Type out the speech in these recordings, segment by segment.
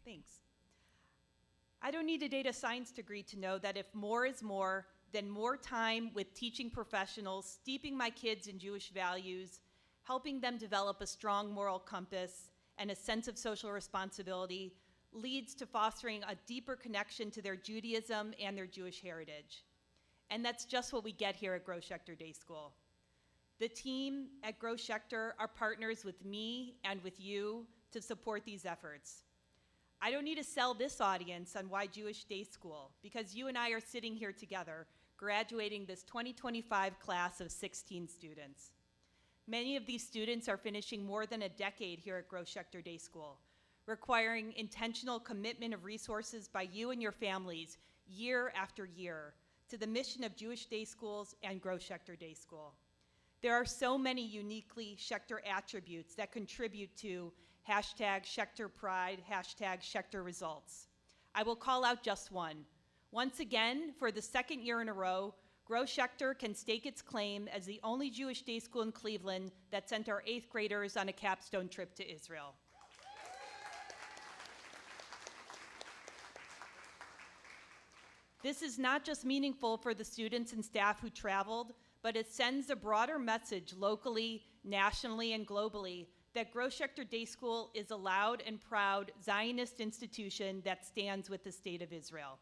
Thanks. I don't need a data science degree to know that if more is more, then more time with teaching professionals, steeping my kids in Jewish values, helping them develop a strong moral compass and a sense of social responsibility leads to fostering a deeper connection to their Judaism and their Jewish heritage. And that's just what we get here at Schechter Day School. The team at Schechter are partners with me and with you to support these efforts. I don't need to sell this audience on why Jewish Day School, because you and I are sitting here together, graduating this 2025 class of 16 students. Many of these students are finishing more than a decade here at Schechter Day School, requiring intentional commitment of resources by you and your families year after year to the mission of Jewish Day Schools and Schechter Day School. There are so many uniquely Schechter attributes that contribute to #Schechter Pride, #Schechter Results. I will call out just one. Once again, for the second year in a row, Schechter can stake its claim as the only Jewish day school in Cleveland that sent our 8th graders on a capstone trip to Israel. This is not just meaningful for the students and staff who traveled, but it sends a broader message locally, nationally, and globally that Schechter Day School is a loud and proud Zionist institution that stands with the state of Israel.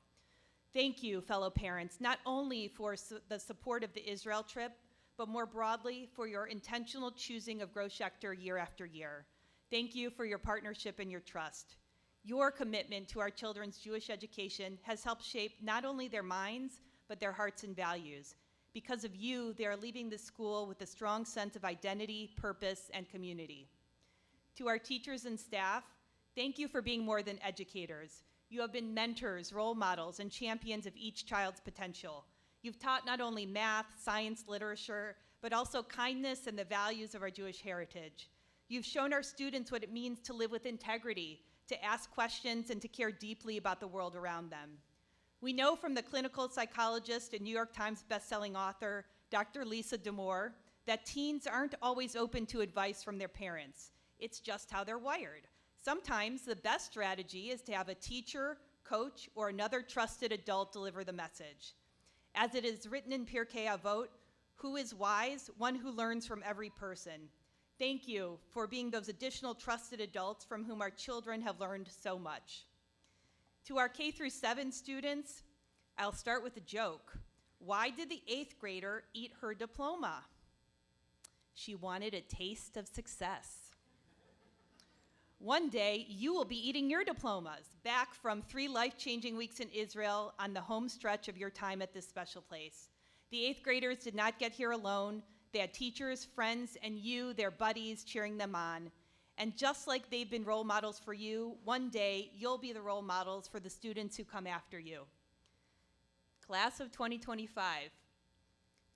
Thank you, fellow parents, not only for the support of the Israel trip, but more broadly for your intentional choosing of Schechter year after year. Thank you for your partnership and your trust. Your commitment to our children's Jewish education has helped shape not only their minds, but their hearts and values. Because of you, they are leaving the school with a strong sense of identity, purpose, and community. To our teachers and staff, thank you for being more than educators. You have been mentors, role models, and champions of each child's potential. You've taught not only math, science, literature, but also kindness and the values of our Jewish heritage. You've shown our students what it means to live with integrity, to ask questions, and to care deeply about the world around them. We know from the clinical psychologist and New York Times bestselling author, Dr. Lisa D'Amour, that teens aren't always open to advice from their parents. It's just how they're wired. Sometimes the best strategy is to have a teacher, coach, or another trusted adult deliver the message. As it is written in Pirkei Avot, who is wise? One who learns from every person. Thank you for being those additional trusted adults from whom our children have learned so much. To our K-7 students, I'll start with a joke. Why did the 8th grader eat her diploma? She wanted a taste of success. One day, you will be eating your diplomas, back from 3 life-changing weeks in Israel on the home stretch of your time at this special place. The 8th graders did not get here alone. They had teachers, friends, and you, their buddies, cheering them on. And just like they've been role models for you, one day you'll be the role models for the students who come after you. Class of 2025,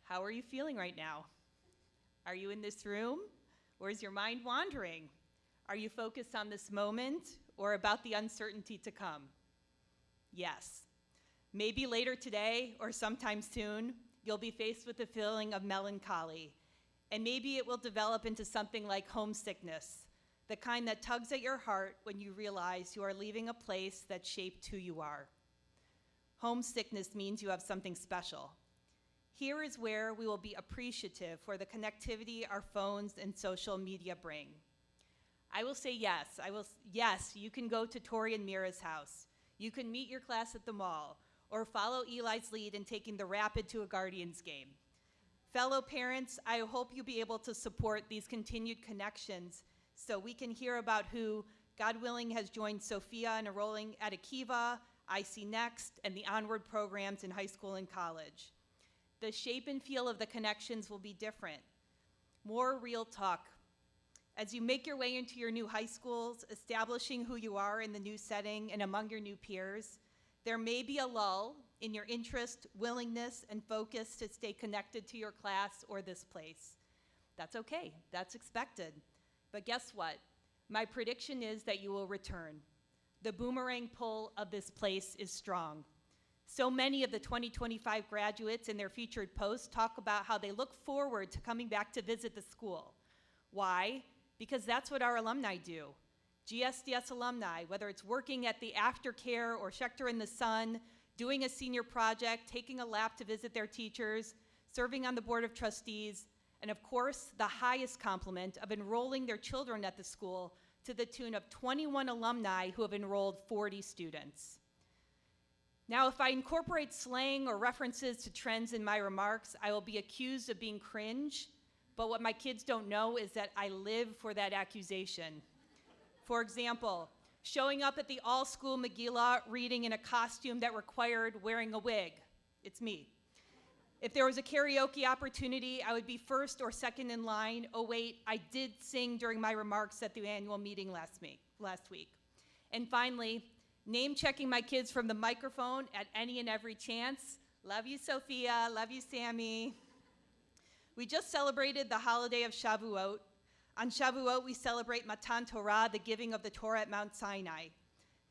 how are you feeling right now? Are you in this room, or is your mind wandering? Are you focused on this moment or about the uncertainty to come? Yes. Maybe later today or sometime soon, you'll be faced with a feeling of melancholy, and maybe it will develop into something like homesickness, the kind that tugs at your heart when you realize you are leaving a place that shaped who you are. Homesickness means you have something special. Here is where we will be appreciative for the connectivity our phones and social media bring. I will say yes. Yes, you can go to Tori and Mira's house. You can meet your class at the mall, or follow Eli's lead in taking the Rapid to a Guardians game. Fellow parents, I hope you'll be able to support these continued connections so we can hear about who, God willing, has joined Sophia and enrolling at Akiva, IC Next, and the Onward programs in high school and college. The shape and feel of the connections will be different. More real talk. As you make your way into your new high schools, establishing who you are in the new setting and among your new peers, there may be a lull in your interest, willingness, and focus to stay connected to your class or this place. That's okay, that's expected. But guess what? My prediction is that you will return. The boomerang pull of this place is strong. So many of the 2025 graduates in their featured posts talk about how they look forward to coming back to visit the school. Why? Because that's what our alumni do. GSDS alumni, whether it's working at the aftercare or Schechter in the Sun, doing a senior project, taking a lap to visit their teachers, serving on the board of trustees, and of course, the highest compliment of enrolling their children at the school to the tune of 21 alumni who have enrolled 40 students. Now, if I incorporate slang or references to trends in my remarks, I will be accused of being cringe, but what my kids don't know is that I live for that accusation. For example, showing up at the all-school Megillah reading in a costume that required wearing a wig. It's me. If there was a karaoke opportunity, I would be first or second in line. Oh wait, I did sing during my remarks at the annual meeting last week. And finally, name-checking my kids from the microphone at any and every chance. Love you, Sophia. Love you, Sammy. We just celebrated the holiday of Shavuot. On Shavuot, we celebrate Matan Torah, the giving of the Torah at Mount Sinai.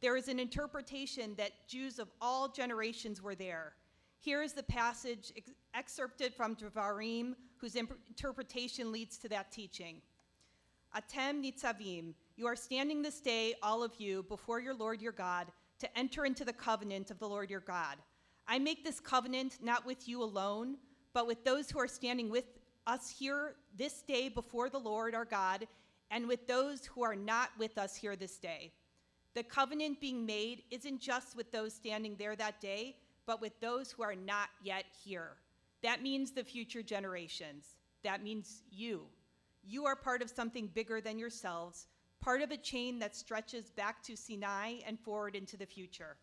There is an interpretation that Jews of all generations were there. Here is the passage excerpted from Devarim, whose interpretation leads to that teaching. Atem nitzavim, you are standing this day, all of you, before your Lord your God, to enter into the covenant of the Lord your God. I make this covenant not with you alone, but with those who are standing with us here this day before the Lord our God, and with those who are not with us here this day. The covenant being made isn't just with those standing there that day, but with those who are not yet here. That means the future generations. That means you. You are part of something bigger than yourselves, part of a chain that stretches back to Sinai and forward into the future.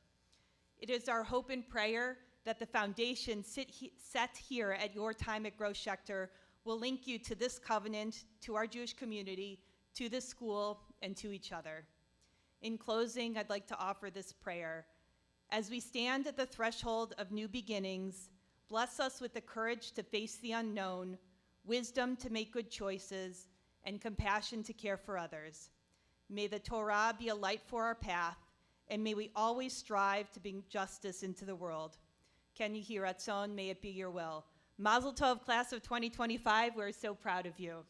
It is our hope and prayer that the foundation set here at your time at Gross Schechter will link you to this covenant, to our Jewish community, to this school, and to each other. In closing, I'd like to offer this prayer. As we stand at the threshold of new beginnings, bless us with the courage to face the unknown, wisdom to make good choices, and compassion to care for others. May the Torah be a light for our path, and may we always strive to bring justice into the world. Ken Yehi Ratzon, may it be your will. Mazel Tov, class of 2025, we're so proud of you.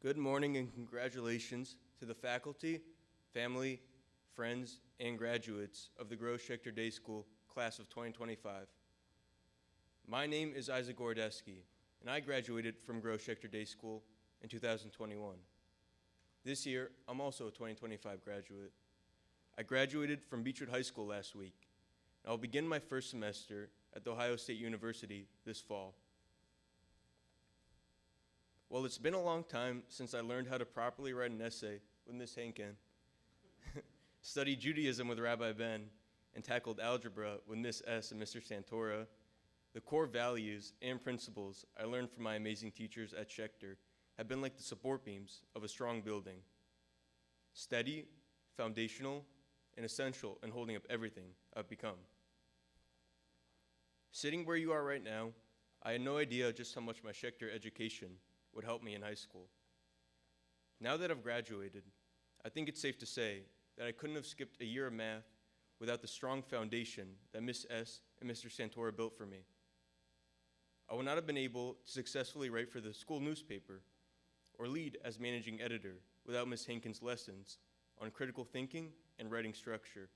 Good morning and congratulations to the faculty, family, friends, and graduates of the Gross Schechter Day School class of 2025. My name is Isaac Gordeski, and I graduated from Gross Schechter Day School in 2021. This year, I'm also a 2025 graduate. I graduated from Beechwood High School last week, and I'll begin my first semester at The Ohio State University this fall. Well, it's been a long time since I learned how to properly write an essay with Ms. Henkin, studied Judaism with Rabbi Ben, and tackled algebra with Ms. S. and Mr. Santora. The core values and principles I learned from my amazing teachers at Schechter have been like the support beams of a strong building. Steady, foundational, and essential in holding up everything I've become. Sitting where you are right now, I had no idea just how much my Schechter education would help me in high school. Now that I've graduated, I think it's safe to say that I couldn't have skipped a year of math without the strong foundation that Ms. S. and Mr. Santora built for me. I would not have been able to successfully write for the school newspaper or lead as managing editor without Ms. Henkin's lessons on critical thinking and writing structure.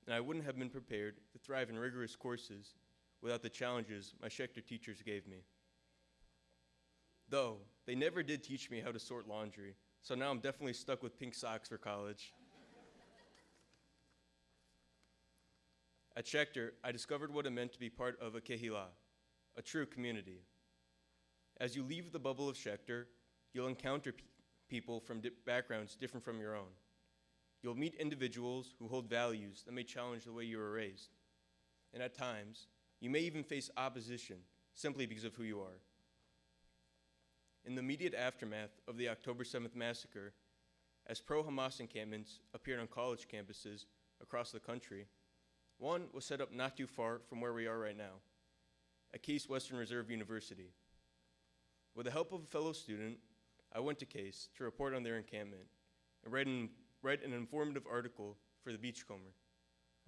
And I wouldn't have been prepared to thrive in rigorous courses without the challenges my Schechter teachers gave me. Though, they never did teach me how to sort laundry, so now I'm definitely stuck with pink socks for college. At Schechter, I discovered what it meant to be part of a kehillah, a true community. As you leave the bubble of Schechter, you'll encounter people from backgrounds different from your own. You'll meet individuals who hold values that may challenge the way you were raised. And at times, you may even face opposition simply because of who you are. In the immediate aftermath of the October 7th massacre, as pro-Hamas encampments appeared on college campuses across the country, one was set up not too far from where we are right now, at Case Western Reserve University. With the help of a fellow student, I went to Case to report on their encampment and write an informative article for the Beachcomber,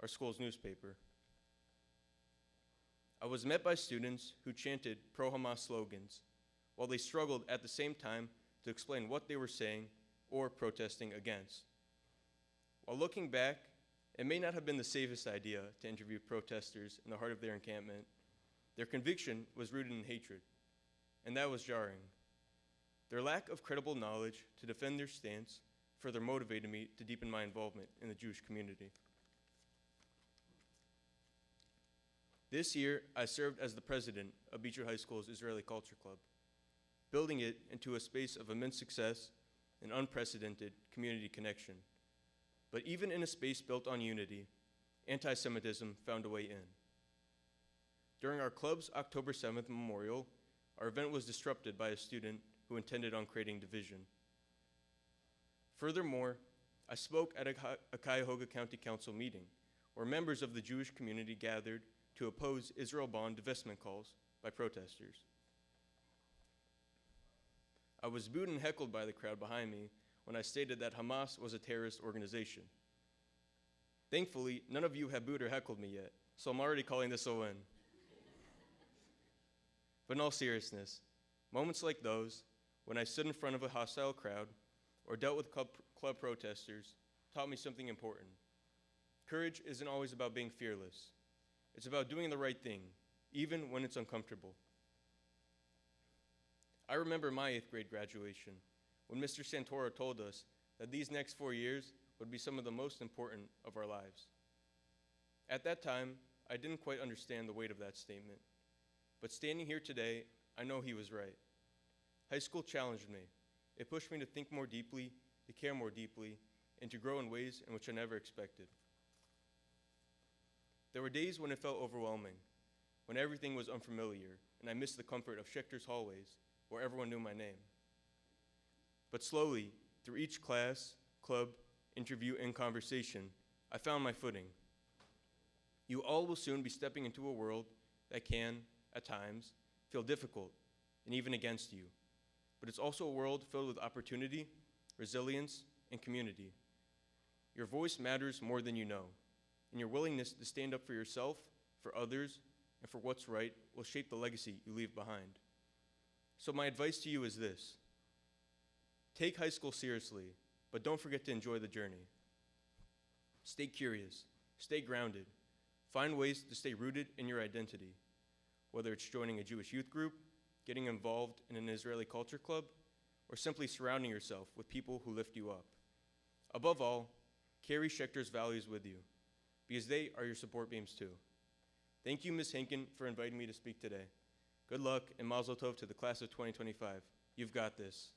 our school's newspaper. I was met by students who chanted pro-Hamas slogans, while they struggled at the same time to explain what they were saying or protesting against. While looking back, it may not have been the safest idea to interview protesters in the heart of their encampment. Their conviction was rooted in hatred, and that was jarring. Their lack of credible knowledge to defend their stance further motivated me to deepen my involvement in the Jewish community. This year, I served as the president of Beecher High School's Israeli Culture Club, building it into a space of immense success and unprecedented community connection. But even in a space built on unity, anti-Semitism found a way in. During our club's October 7th memorial, our event was disrupted by a student who intended on creating division. Furthermore, I spoke at a Cuyahoga County Council meeting where members of the Jewish community gathered to oppose Israel bond divestment calls by protesters. I was booed and heckled by the crowd behind me when I stated that Hamas was a terrorist organization. Thankfully, none of you have booed or heckled me yet, so I'm already calling this a win. But in all seriousness, moments like those, when I stood in front of a hostile crowd or dealt with club protesters, taught me something important. Courage isn't always about being fearless. It's about doing the right thing, even when it's uncomfortable. I remember my 8th grade graduation when Mr. Santoro told us that these next 4 years would be some of the most important of our lives. At that time, I didn't quite understand the weight of that statement, but standing here today, I know he was right. High school challenged me. It pushed me to think more deeply, to care more deeply, and to grow in ways in which I never expected. There were days when it felt overwhelming, when everything was unfamiliar, and I missed the comfort of Schechter's hallways, where everyone knew my name. But slowly, through each class, club, interview, and conversation, I found my footing. You all will soon be stepping into a world that can, at times, feel difficult and even against you. But it's also a world filled with opportunity, resilience, and community. Your voice matters more than you know, and your willingness to stand up for yourself, for others, and for what's right will shape the legacy you leave behind. So my advice to you is this: take high school seriously, but don't forget to enjoy the journey. Stay curious, stay grounded, find ways to stay rooted in your identity, whether it's joining a Jewish youth group, getting involved in an Israeli culture club, or simply surrounding yourself with people who lift you up. Above all, carry Schechter's values with you, because they are your support beams too. Thank you, Ms. Hinken, for inviting me to speak today. Good luck and mazel tov to the class of 2025. You've got this.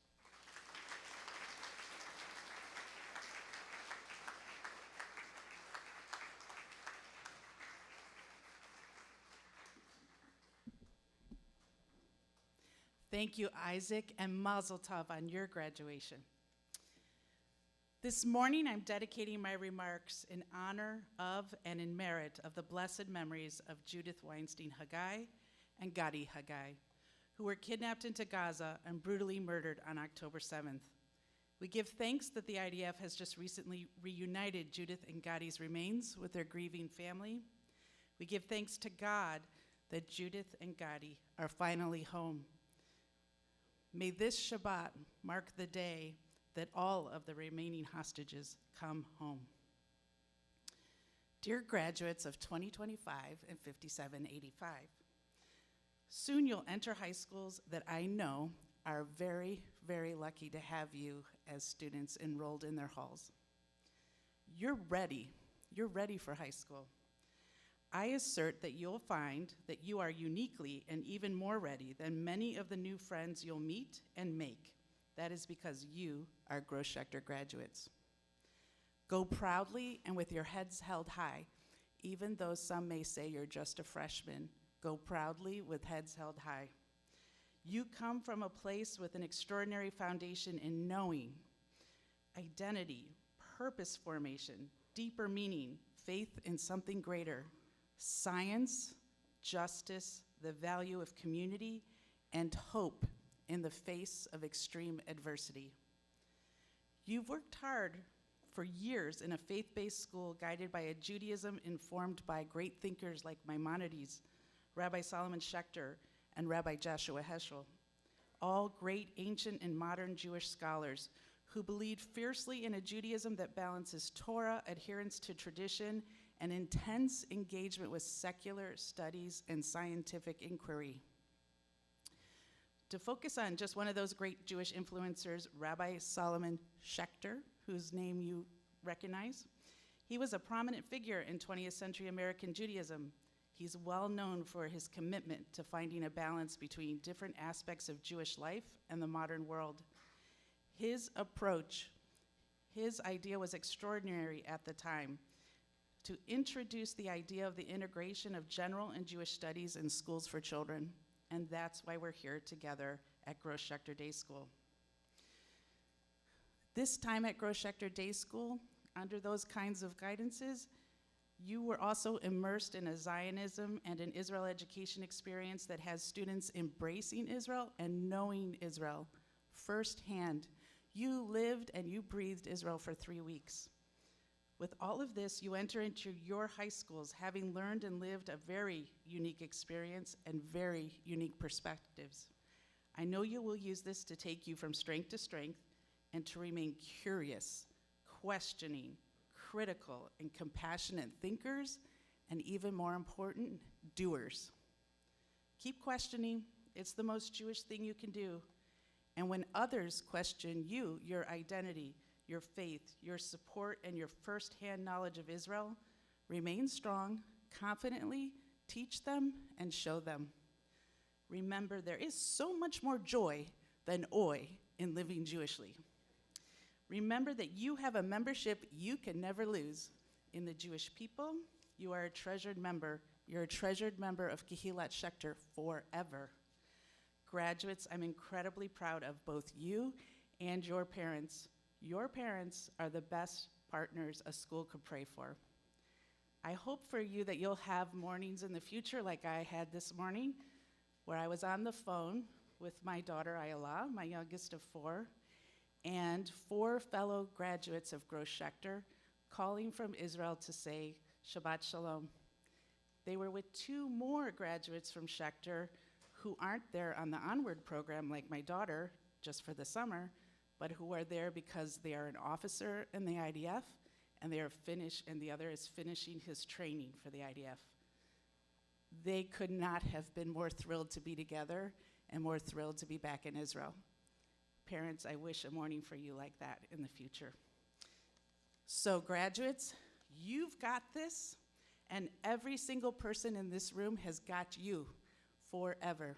Thank you, Isaac, and mazel tov on your graduation. This morning, I'm dedicating my remarks in honor of and in merit of the blessed memories of Judith Weinstein Haggai and Gadi Haggai, who were kidnapped into Gaza and brutally murdered on October 7th. We give thanks that the IDF has just recently reunited Judith and Gadi's remains with their grieving family. We give thanks to God that Judith and Gadi are finally home. May this Shabbat mark the day that all of the remaining hostages come home. Dear graduates of 2025 and 5785, soon you'll enter high schools that I know are very, very lucky to have you as students enrolled in their halls. You're ready for high school. I assert that you'll find that you are uniquely and even more ready than many of the new friends you'll meet and make. That is because you are Gross Schechter graduates. Go proudly and with your heads held high, even though some may say you're just a freshman. Go proudly with heads held high. You come from a place with an extraordinary foundation in knowing, identity, purpose formation, deeper meaning, faith in something greater, science, justice, the value of community, and hope in the face of extreme adversity. You've worked hard for years in a faith-based school guided by a Judaism informed by great thinkers like Maimonides, Rabbi Solomon Schechter, and Rabbi Joshua Heschel, all great ancient and modern Jewish scholars who believed fiercely in a Judaism that balances Torah, adherence to tradition, and intense engagement with secular studies and scientific inquiry. To focus on just one of those great Jewish influencers, Rabbi Solomon Schechter, whose name you recognize, he was a prominent figure in 20th century American Judaism. He's well known for his commitment to finding a balance between different aspects of Jewish life and the modern world. His approach, his idea was extraordinary at the time, to introduce the idea of the integration of general and Jewish studies in schools for children. And that's why we're here together at Gross Schechter Day School. This time at Gross Schechter Day School, under those kinds of guidances, you were also immersed in a Zionism and an Israel education experience that has students embracing Israel and knowing Israel firsthand. You lived and you breathed Israel for 3 weeks. With all of this, you enter into your high schools having learned and lived a very unique experience and very unique perspectives. I know you will use this to take you from strength to strength and to remain curious, questioning, critical, and compassionate thinkers, and even more important, doers. Keep questioning. It's the most Jewish thing you can do. And when others question you, your identity, your faith, your support, and your firsthand knowledge of Israel, remain strong, confidently teach them and show them. Remember, there is so much more joy than oi in living Jewishly. Remember that you have a membership you can never lose. In the Jewish people, you are a treasured member. You're a treasured member of Kehillat Schechter forever. Graduates, I'm incredibly proud of both you and your parents. Your parents are the best partners a school could pray for. I hope for you that you'll have mornings in the future like I had this morning, where I was on the phone with my daughter Ayala, my youngest of 4, and 4 fellow graduates of Gross Schechter calling from Israel to say Shabbat Shalom. They were with 2 more graduates from Schechter who aren't there on the Onward program like my daughter, just for the summer, but who are there because they are an officer in the IDF, and the other is finishing his training for the IDF. They could not have been more thrilled to be together and more thrilled to be back in Israel. Parents, I wish a morning for you like that in the future. So graduates, you've got this, and every single person in this room has got you forever.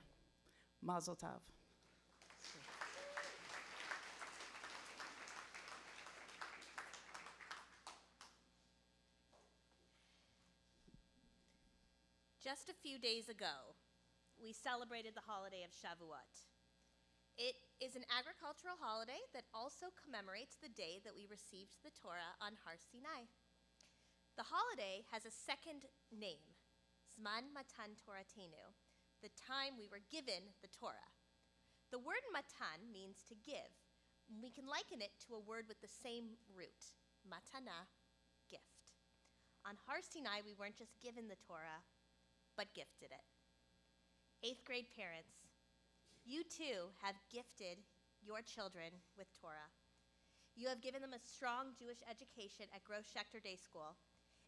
Mazel tov. Just a few days ago, we celebrated the holiday of Shavuot. It is an agricultural holiday that also commemorates the day that we received the Torah on Har Sinai. The holiday has a second name, Zman Matan Toratenu, the time we were given the Torah. The word matan means to give. We can liken it to a word with the same root, matana, gift. On Har Sinai, we weren't just given the Torah, but gifted it. 8th grade parents, you too have gifted your children with Torah. You have given them a strong Jewish education at Gross Schechter Day School,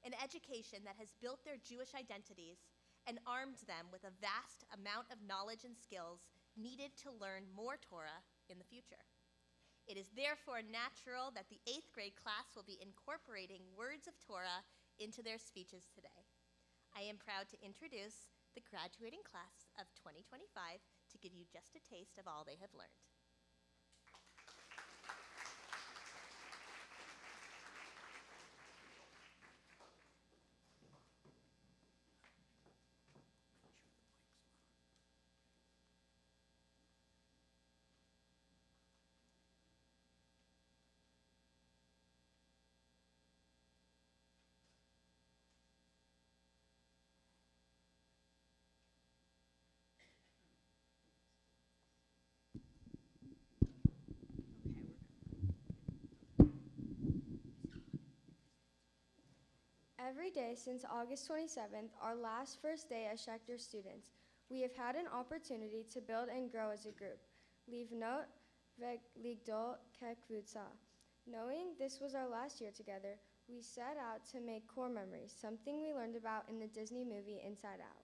an education that has built their Jewish identities and armed them with a vast amount of knowledge and skills needed to learn more Torah in the future. It is therefore natural that the 8th grade class will be incorporating words of Torah into their speeches today. I am proud to introduce the graduating class of 2025 to give you just a taste of all they have learned. Every day since August 27th, our last first day as Schechter students, we have had an opportunity to build and grow as a group. Livnot v'ligdol kekvutza. Knowing this was our last year together, we set out to make core memories, something we learned about in the Disney movie Inside Out.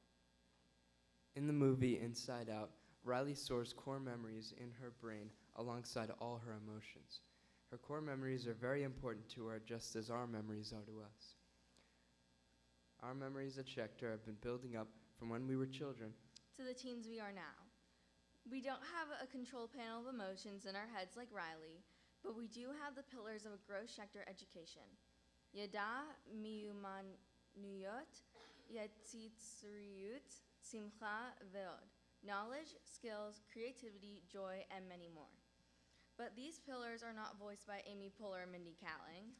In the movie Inside Out, Riley stores core memories in her brain alongside all her emotions. Her core memories are very important to her, just as our memories are to us. Our memories at Schechter have been building up from when we were children to the teens we are now. We don't have a control panel of emotions in our heads like Riley, but we do have the pillars of a gross Schechter education. Yada miyumanuyot, yetzitzriyut, simcha ve'od. Knowledge, skills, creativity, joy, and many more. But these pillars are not voiced by Amy Poehler or Mindy Kaling.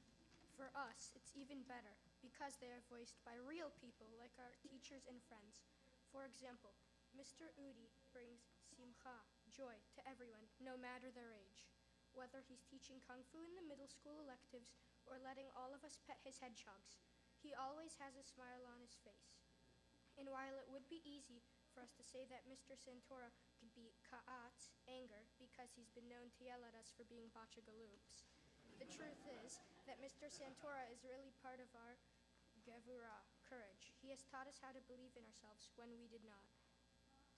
For us, it's even better because they are voiced by real people like our teachers and friends. For example, Mr. Udi brings simcha, joy, to everyone, no matter their age. Whether he's teaching Kung Fu in the middle school electives or letting all of us pet his hedgehogs, he always has a smile on his face. And while it would be easy for us to say that Mr. Santora could be ka'at, anger, because he's been known to yell at us for being bachagaloops, the truth is that Mr. Santora is really part of our gevura, courage. He has taught us how to believe in ourselves when we did not.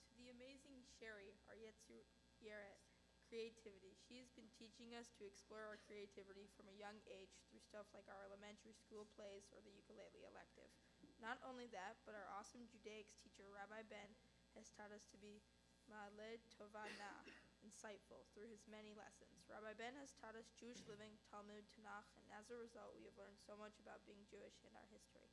To the amazing Sherry, our Yetsu Yeret, creativity. She's been teaching us to explore our creativity from a young age through stuff like our elementary school plays or the ukulele elective. Not only that, but our awesome Judaics teacher, Rabbi Ben, has taught us to be ma'aled tovana, insightful, through his many lessons. Rabbi Ben has taught us Jewish living, Talmud, Tanakh, and as a result, we have learned so much about being Jewish and our history.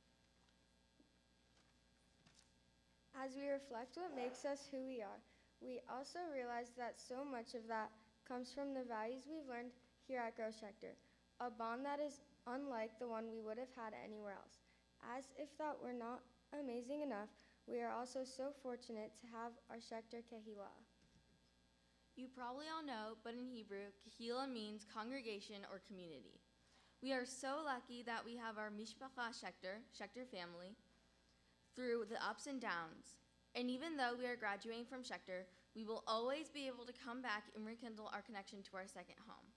As we reflect what makes us who we are, we also realize that so much of that comes from the values we've learned here at Grow Schechter, a bond that is unlike the one we would have had anywhere else. As if that were not amazing enough, we are also so fortunate to have our Schechter Kehillah. You probably all know, but in Hebrew, Kehillah means congregation or community. We are so lucky that we have our Mishpacha Schechter, Schechter family, through the ups and downs. And even though we are graduating from Schechter, we will always be able to come back and rekindle our connection to our second home.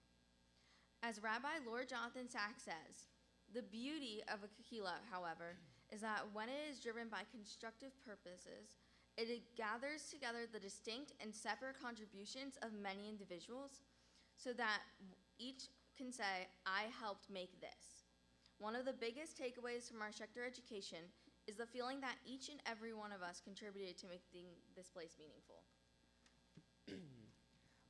As Rabbi Lord Jonathan Sachs says, the beauty of a Kehillah, however, is that when it is driven by constructive purposes, it gathers together the distinct and separate contributions of many individuals so that each can say, I helped make this. One of the biggest takeaways from our Schechter education is the feeling that each and every one of us contributed to making this place meaningful.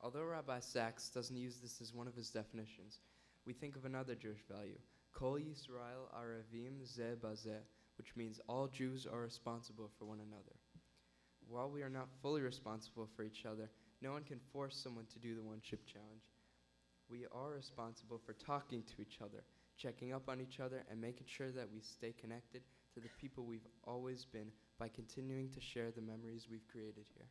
Although Rabbi Sachs doesn't use this as one of his definitions, we think of another Jewish value, Kol Yisrael Arevim Zeh Bazeh, which means all Jews are responsible for one another. While we are not fully responsible for each other, no one can force someone to do the one-chip challenge. We are responsible for talking to each other, checking up on each other, and making sure that we stay connected to the people we've always been by continuing to share the memories we've created here.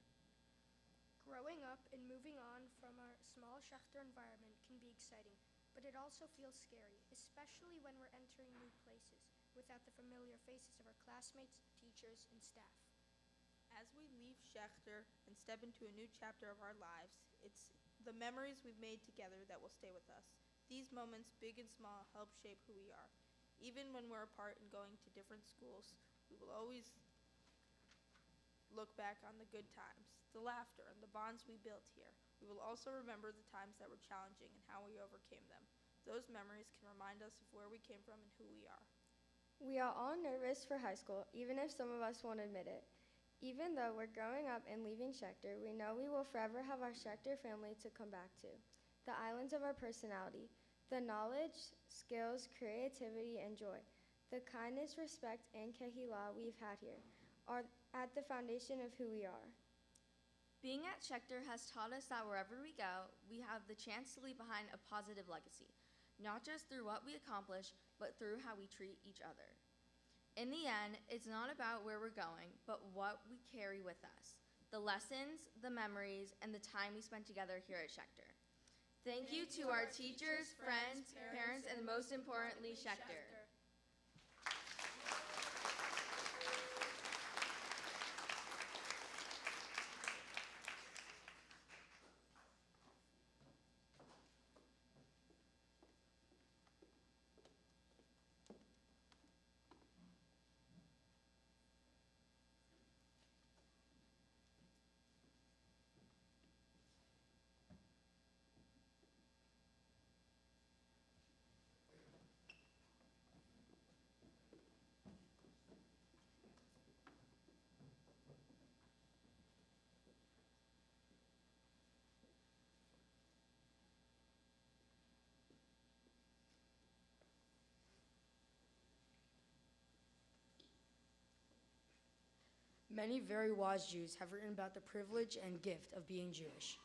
Growing up and moving on from our small Schechter environment can be exciting, but it also feels scary, especially when we're entering new places without the familiar faces of our classmates, teachers, and staff. As we leave Schechter and step into a new chapter of our lives, it's the memories we've made together that will stay with us. These moments, big and small, help shape who we are. Even when we're apart and going to different schools, we will always look back on the good times, the laughter, and the bonds we built here. We will also remember the times that were challenging and how we overcame them. Those memories can remind us of where we came from and who we are. We are all nervous for high school, even if some of us won't admit it. Even though we're growing up and leaving Schechter, we know we will forever have our Schechter family to come back to, the islands of our personality, the knowledge, skills, creativity, and joy, the kindness, respect, and kehillah we've had here are at the foundation of who we are. Being at Schechter has taught us that wherever we go, we have the chance to leave behind a positive legacy, not just through what we accomplish, but through how we treat each other. In the end, it's not about where we're going, but what we carry with us, the lessons, the memories, and the time we spent together here at Schechter. Thank you to our teachers, friends, parents, and most importantly, Schechter. Many very wise Jews have written about the privilege and gift of being Jewish.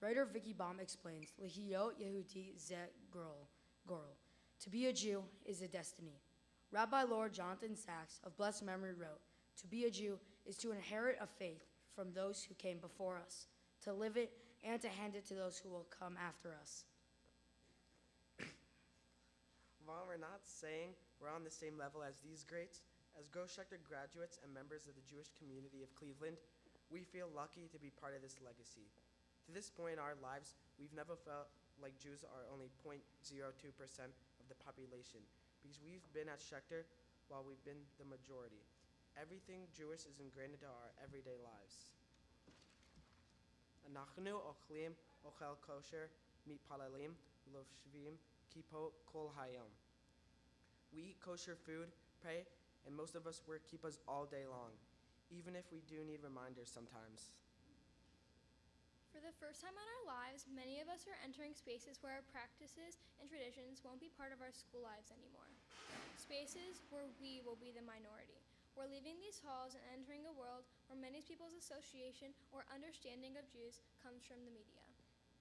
Writer Vicky Baum explains, Lehiyot Yehudi ze gorel. To be a Jew is a destiny. Rabbi Lord Jonathan Sachs of blessed memory wrote, to be a Jew is to inherit a faith from those who came before us, to live it and to hand it to those who will come after us. While we're not saying we're on the same level as these greats, as Schechter graduates and members of the Jewish community of Cleveland, we feel lucky to be part of this legacy. To this point in our lives, we've never felt like Jews are only 0.02% of the population, because we've been at Schechter while we've been the majority. Everything Jewish is ingrained into our everyday lives. Anachnu ochlim ochel kosher mitpalalim lo shvim kipo kol hayom. We eat kosher food, pray, and most of us wear kippahs all day long, even if we do need reminders sometimes. For the first time in our lives, many of us are entering spaces where our practices and traditions won't be part of our school lives anymore. Spaces where we will be the minority. We're leaving these halls and entering a world where many people's association or understanding of Jews comes from the media.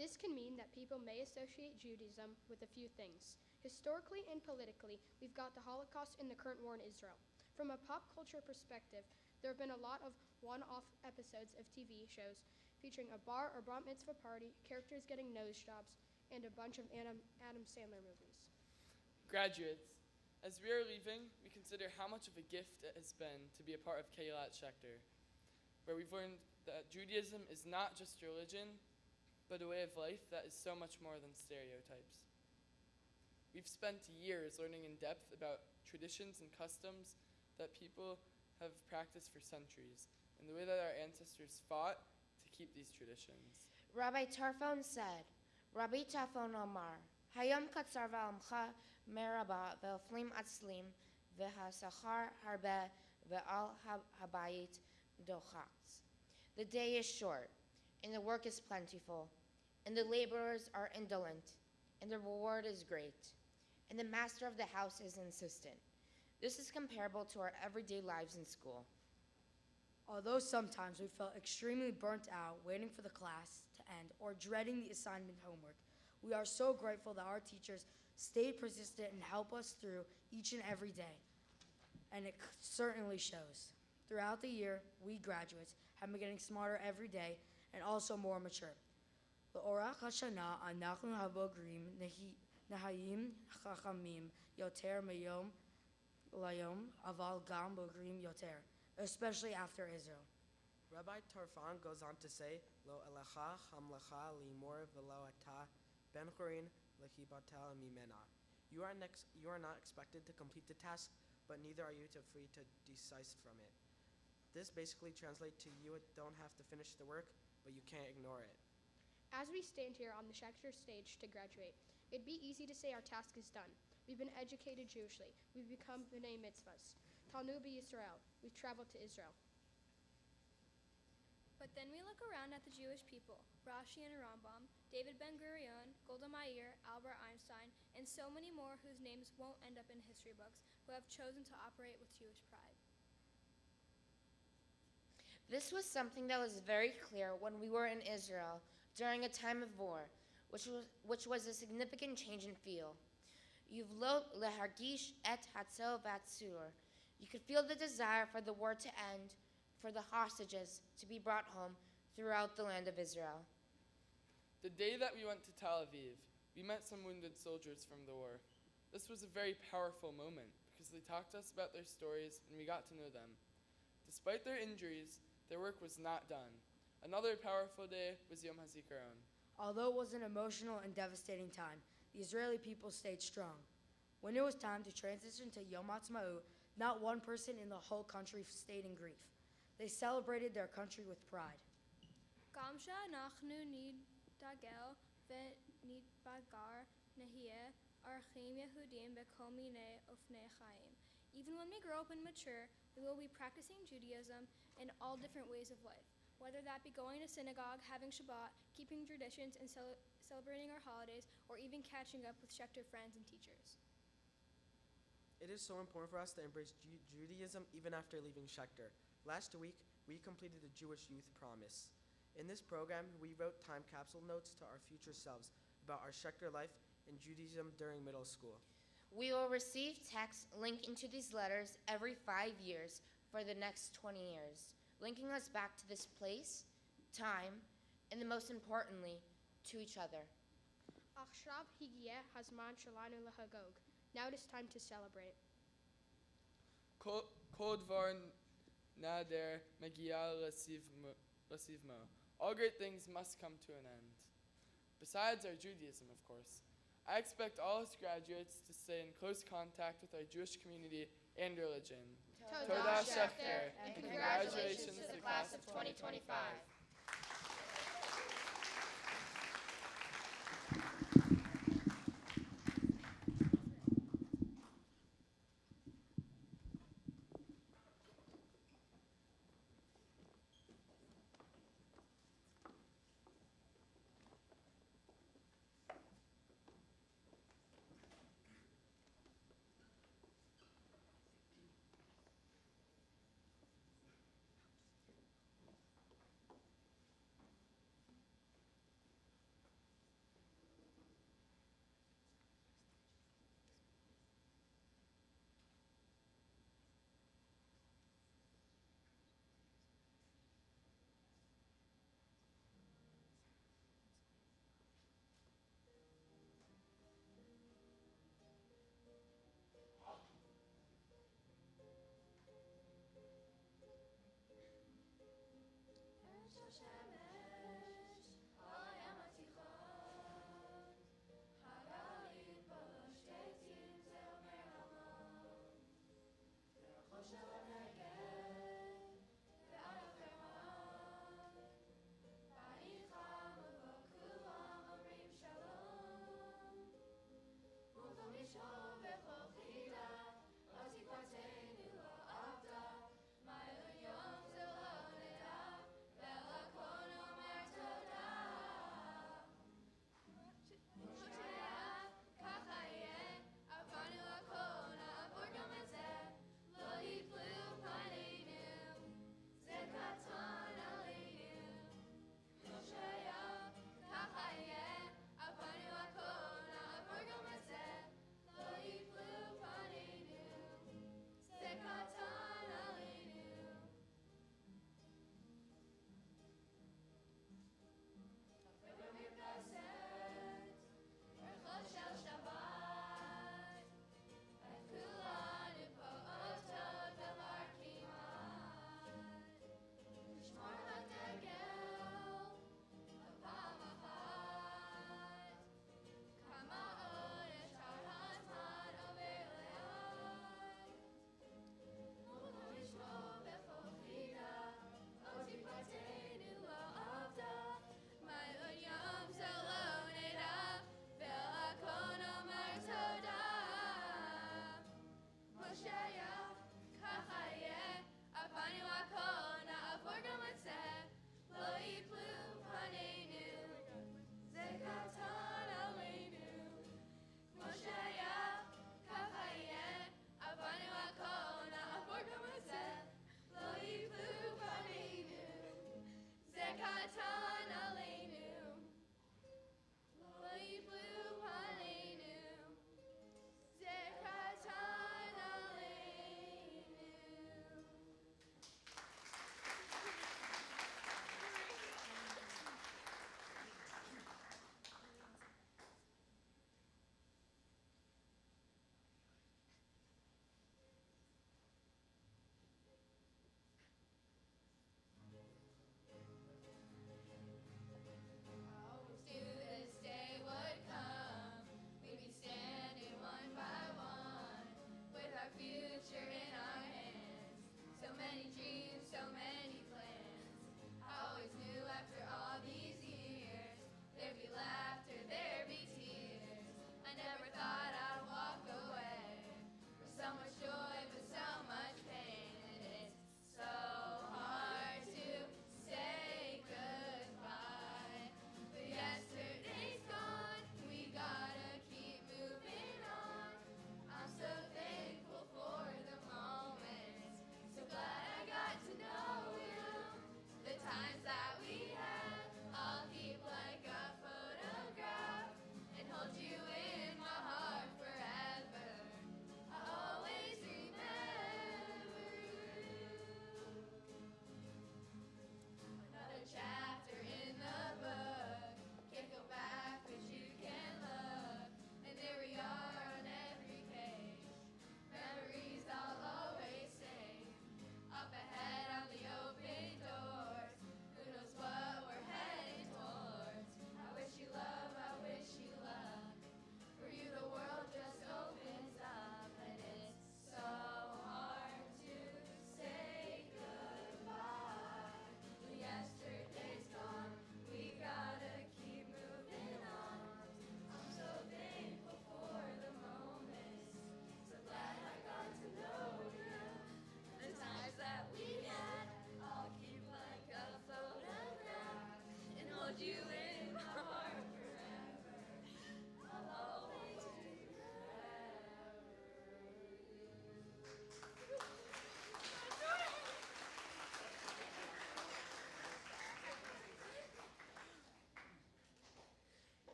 This can mean that people may associate Judaism with a few things. Historically and politically, we've got the Holocaust and the current war in Israel. From a pop culture perspective, there have been a lot of one-off episodes of TV shows featuring a bar or bar mitzvah party, characters getting nose jobs, and a bunch of Adam Sandler movies. Graduates, as we are leaving, we consider how much of a gift it has been to be a part of Keilat Schechter, where we've learned that Judaism is not just a religion, but a way of life that is so much more than stereotypes. We've spent years learning in depth about traditions and customs that people have practiced for centuries, and the way that our ancestors fought to keep these traditions. Rabbi Tarfon said, Rabbi Tarfon Omar, Hayom katzar v'amcha meraba ve'oflim atzlim ve'hasachar harbe ve'al habayit dochatz. The day is short, and the work is plentiful, and the laborers are indolent, and the reward is great, and the master of the house is insistent. This is comparable to our everyday lives in school. Although sometimes we felt extremely burnt out waiting for the class to end or dreading the assignment homework, we are so grateful that our teachers stayed persistent and helped us through each and every day. And it certainly shows. Throughout the year, we graduates have been getting smarter every day and also more mature. L'orach hashana anachnu habogrim nahayim chachamim yoter mayom layom aval gam bogrim yoter, especially after Israel. Rabbi Tarfon goes on to say, Lo elecha hamlecha limor velo ata ben chorin lehibatel mimena. You are not expected to complete the task, but neither are you free to desist from it. This basically translates to you don't have to finish the work, but you can't ignore it. As we stand here on the Schechter stage to graduate, it'd be easy to say our task is done. We've been educated Jewishly. We've become B'nai Mitzvahs. Talnu b'Yisrael. We've traveled to Israel. But then we look around at the Jewish people, Rashi and Rambam, David Ben-Gurion, Golda Meir, Albert Einstein, and so many more whose names won't end up in history books, who have chosen to operate with Jewish pride. This was something that was very clear when we were in Israel during a time of war, which was a significant change in feel. Yuvlo lehargish et hatzel vatsur. You could feel the desire for the war to end, for the hostages to be brought home throughout the land of Israel. The day that we went to Tel Aviv, we met some wounded soldiers from the war. This was a very powerful moment because they talked to us about their stories and we got to know them. Despite their injuries, their work was not done. Another powerful day was Yom HaZikaron. Although it was an emotional and devastating time, the Israeli people stayed strong. When it was time to transition to Yom HaAtzmaut, not one person in the whole country stayed in grief. They celebrated their country with pride. Gam she'anachnu nidagel ve'nidbagar nehiyeh archim Yehudim b'kol minei ofnei chaim. Even when we grow up and mature, we will be practicing Judaism in all different ways of life, whether that be going to synagogue, having Shabbat, keeping traditions, and celebrating our holidays, or even catching up with Schechter friends and teachers. It is so important for us to embrace Judaism even after leaving Schechter. Last week, we completed the Jewish Youth Promise. In this program, we wrote time capsule notes to our future selves about our Schechter life in Judaism during middle school. We will receive texts linking to these letters every 5 years for the next 20 years, linking us back to this place, time, and most importantly, to each other. עכשיו הגיע הזמן שלנו לחגוג. Now it is time to celebrate. כל דבר נהדר מגיע לסיומו. All great things must come to an end. Besides our Judaism, of course, I expect all us graduates to stay in close contact with our Jewish community and religion. Toda Schechter, and congratulations to the class of 2025.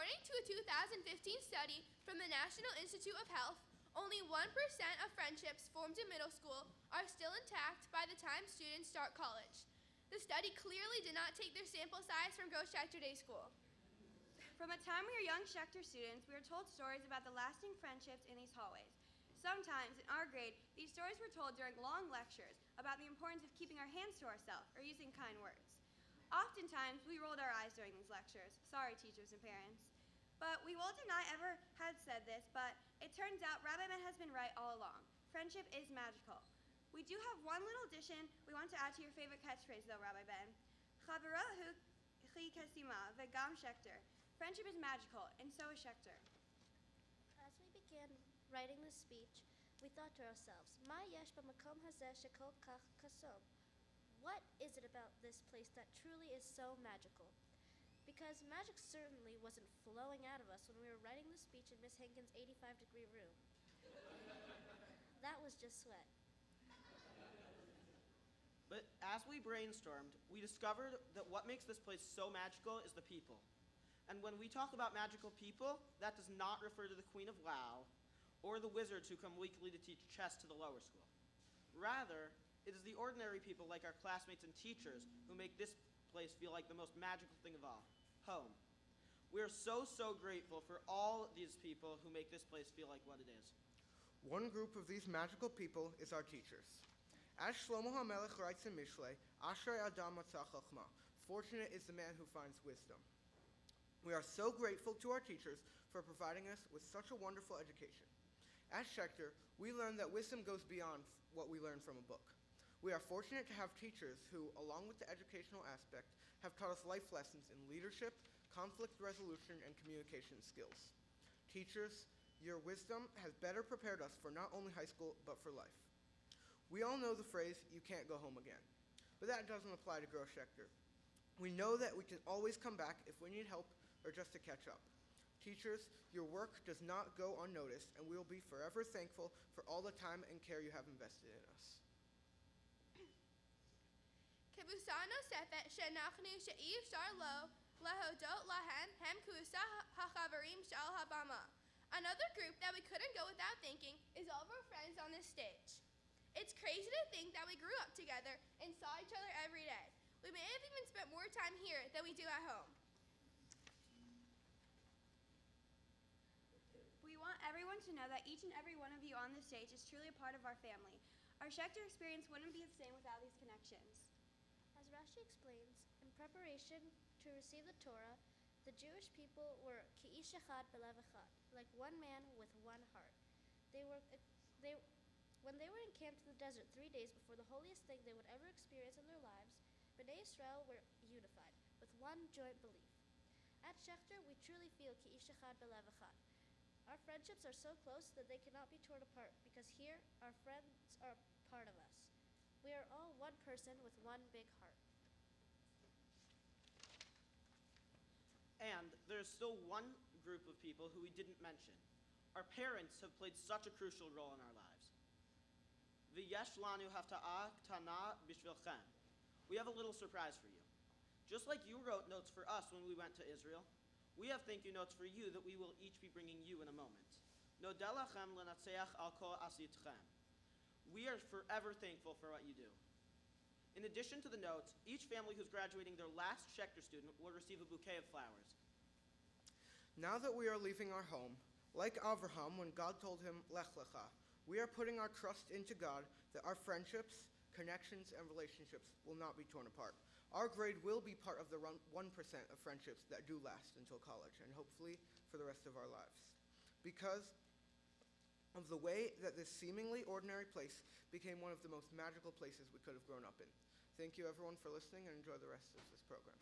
According to a 2015 study from the National Institute of Health, only 1% of friendships formed in middle school are still intact by the time students start college. The study clearly did not take their sample size from Go Schechter Day School. From the time we were young Schechter students, we were told stories about the lasting friendships in these hallways. Sometimes, in our grade, these stories were told during long lectures about the importance of keeping our hands to ourselves or using kind words. Oftentimes, we rolled our eyes during these lectures. Sorry, teachers and parents. But we will deny ever had said this, but it turns out Rabbi Ben has been right all along. Friendship is magical. We do have one little addition we want to add to your favorite catchphrase, though, Rabbi Ben. Chavarahu chi kasima v'gam Schechter. Friendship is magical, and so is Schechter. As we began writing this speech, we thought to ourselves, Ma yesh b'makom hazeh shekol kach kasom. What is it about this place that truly is so magical? Because magic certainly wasn't flowing out of us when we were writing the speech in Miss Hankins' 85-degree room. That was just sweat. But as we brainstormed, we discovered that what makes this place so magical is the people. And when we talk about magical people, that does not refer to the Queen of WoW or the wizards who come weekly to teach chess to the lower school. Rather, it is the ordinary people like our classmates and teachers who make this place feel like the most magical thing of all, home. We are so grateful for all these people who make this place feel like what it is. One group of these magical people is our teachers. As Shlomo HaMelech writes in Mishlei, Ashrei Adam Matzah Chachma, fortunate is the man who finds wisdom. We are so grateful to our teachers for providing us with such a wonderful education. At Schechter, we learned that wisdom goes beyond what we learn from a book. We are fortunate to have teachers who, along with the educational aspect, have taught us life lessons in leadership, conflict resolution, and communication skills. Teachers, your wisdom has better prepared us for not only high school, but for life. We all know the phrase, you can't go home again, but that doesn't apply to Go Schechter. We know that we can always come back if we need help or just to catch up. Teachers, your work does not go unnoticed, and we will be forever thankful for all the time and care you have invested in us. כבוסה נוספת שאנחנו שאי אפשר לו להודות להם הם כבוסה החברים של הבמה. Another group that we couldn't go without thanking is all of our friends on this stage. It's crazy to think that we grew up together and saw each other every day. We may have even spent more time here than we do at home. We want everyone to know that each and every one of you on this stage is truly a part of our family. Our Schechter experience wouldn't be the same without these connections. As Rashi explains, in preparation to receive the Torah, the Jewish people were ki'ish echad belev echad, like one man with one heart. When they were encamped in the desert 3 days before the holiest thing they would ever experience in their lives, Bnei Israel were unified, with one joint belief. At Schechter, we truly feel ki'ish echad belev echad. Our friendships are so close that they cannot be torn apart, because here, our friends are part of us. We are all one person with one big heart. And there's still one group of people who we didn't mention. Our parents have played such a crucial role in our lives. V'yesh lanu hafta'a ktana bishvilchem. We have a little surprise for you. Just like you wrote notes for us when we went to Israel, we have thank you notes for you that we will each be bringing you in a moment. Nodeh lachem lenatzeach al kol asitchem. We are forever thankful for what you do. In addition to the notes, each family who's graduating their last Schechter student will receive a bouquet of flowers. Now that we are leaving our home, like Avraham when God told him, Lech Lecha, we are putting our trust into God that our friendships, connections, and relationships will not be torn apart. Our grade will be part of the 1% of friendships that do last until college, and hopefully for the rest of our lives. Because of the way that this seemingly ordinary place became one of the most magical places we could have grown up in. Thank you everyone for listening, and enjoy the rest of this program.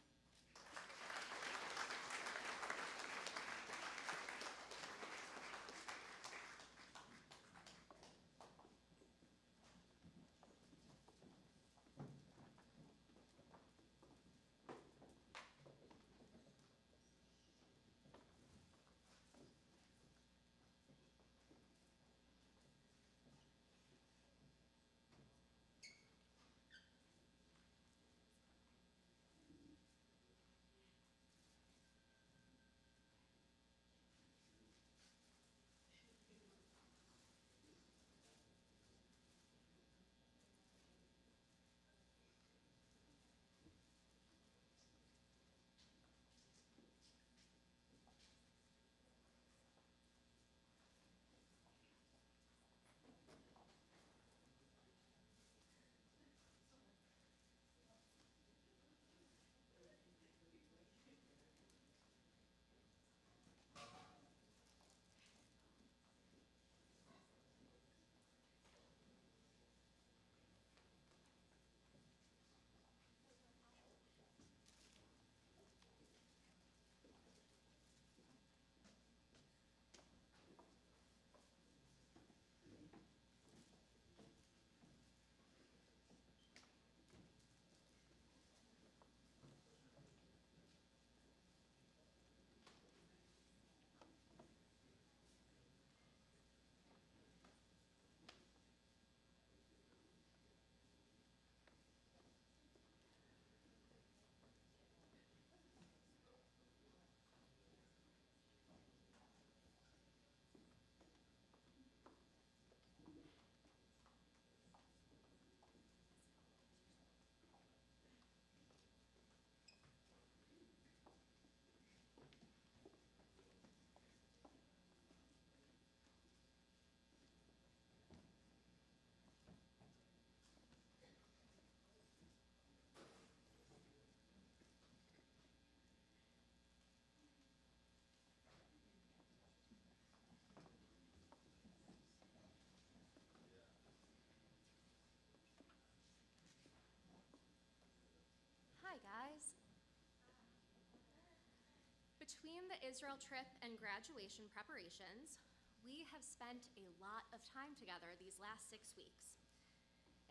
Between the Israel trip and graduation preparations, we have spent a lot of time together these last 6 weeks.